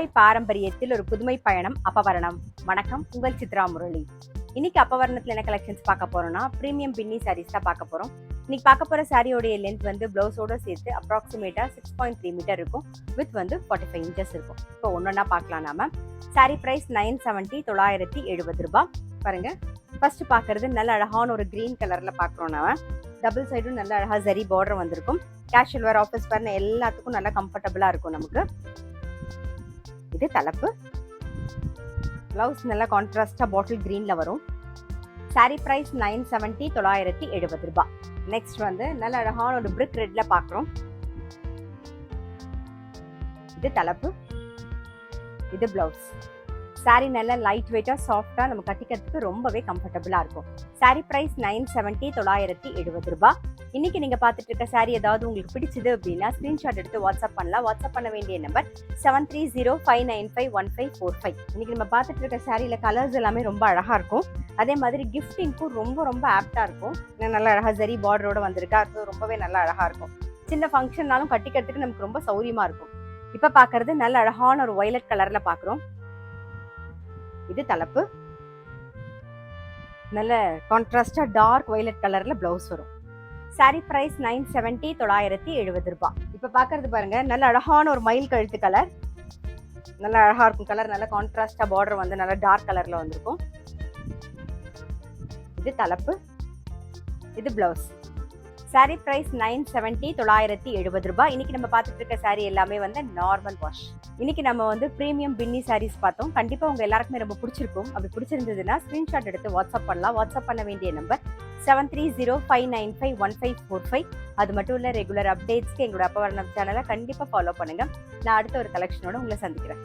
Dubai பாரம்பரியத்தில் ஒரு புதுமை பயணம் அப்பவரணம். வணக்கம், உங்கள் சித்ரா முரளி. இன்னைக்கு அப்பவரணத்தில் என்ன கலெக்ஷன்ஸ் பார்க்க போறோம்னா பிரீமியம் பின்னி சாரீஸ் தான் பார்க்க போறோம். இன்னைக்கு பார்க்க போற சாரியோடைய லென்த் வந்து பிளவுஸோட சேர்த்து அப்ராக்சிமேட்டா 6.3 மீட்டர் இருக்கும். வித் வந்து 45 இன்ச்சஸ் இருக்கும். இப்போ ஒன்னொன்னா பார்க்கலாம் நாம. சாரி பிரைஸ் 970 970 ரூபாய். பாருங்க, ஃபர்ஸ்ட் பார்க்கறது நல்ல அழகான ஒரு கிரீன் கலர்ல பார்க்குறோம் நாம. டபுள் சைடும் நல்ல அழகா ஜரி பார்டர் வந்திருக்கும். கேஷுவல் வேர், ஆஃபீஸ் வேர் எல்லாத்துக்கும் நல்லா கம்ஃபர்டபுளா இருக்கும் நமக்கு. இது தலைப்பு. பிளவுஸ் நல்லா கான்ட்ராஸ்டா பாட்டில் கிரீன்ல வரும். சாரி பிரைஸ் 970 970 ரூபாய். நெக்ஸ்ட் வந்து நல்ல அழகான ஒரு பிரிக் ரெட்ல பாக்குறோம். இது தலைப்பு, இது பிளவுஸ். சாரி நல்லா லைட் வெயிட்டா சாஃப்டா நம்ம கட்டிக்கிறதுக்கு ரொம்பவே கம்ஃபர்டபுளா இருக்கும். சாரி பிரைஸ் 970 970 ரூபாய். இன்னைக்கு நீங்க பார்த்துட்டு இருக்க சாரி ஏதாவது உங்களுக்கு பிடிச்சது அப்படின்னா ஸ்கிரீன்ஷாட் எடுத்து வாட்ஸ்அப் பண்ணலாம். வாட்ஸ்அப் பண்ண வேண்டிய நம்பர் 7305951545. இன்னைக்கு நம்ம பார்த்துட்டு இருக்க சாரியில கலர்ஸ் எல்லாமே ரொம்ப அழகா இருக்கும். அதே மாதிரி கிஃப்டிங்க்கும் ரொம்ப ரொம்ப ஆப்டா இருக்கும். நல்லா அழகா ஜரி பார்டரோட வந்திருக்கா, அது ரொம்பவே நல்லா அழகா இருக்கும். சின்ன ஃபங்க்ஷன்னாலும் கட்டிக்கிறதுக்கு நமக்கு ரொம்ப சௌரியமா இருக்கும். இப்ப பாக்குறது நல்ல அழகான ஒரு வயலட் கலர்ல பாக்குறோம். இது தலைப்பு. நல்ல கான்ட்ராஸ்டா டார்க் வயலட் கலர்ல பிளவுஸ் வரும். சாரி பிரைஸ் 970 970 ரூபாய். இப்ப பாக்குறது பாருங்க, நல்ல அழகான ஒரு மயில் கழுத்து கலர். நல்ல அழகா இருக்கும் கலர். நல்ல கான்ட்ராஸ்டா பார்டர் வந்து நல்ல டார்க் கலர்ல வந்திருக்கும். இது தலைப்பு, இது பிளவுஸ். சாரி பிரைஸ் 970 970 ரூபாய். இன்னைக்கு நம்ம பார்த்துட்டு இருக்க சாரி எல்லாமே வந்து நார்மல் வாஷ். இன்னைக்கு நம்ம வந்து பிரீமியம் பின்னி சாரீஸ் பார்த்தோம். கண்டிப்பா உங்க எல்லாருக்குமே ரொம்ப பிடிச்சிருக்கும். அப்படி பிடிச்சிருந்ததுன்னா ஸ்கிரீன்ஷாட் எடுத்து வாட்ஸ்அப் பண்ணலாம். வாட்ஸ்அப் பண்ண வேண்டிய நம்பர் 7305951545. அது மட்டும் இல்ல, ரெகுலர் அப்டேட்ஸ்க்கு எங்களோட அப்பவரணம் சேனலை கண்டிப்பா ஃபாலோ பண்ணுங்க. நான் அடுத்த ஒரு கலெக்ஷனோட உங்களை சந்திக்கிறேன்.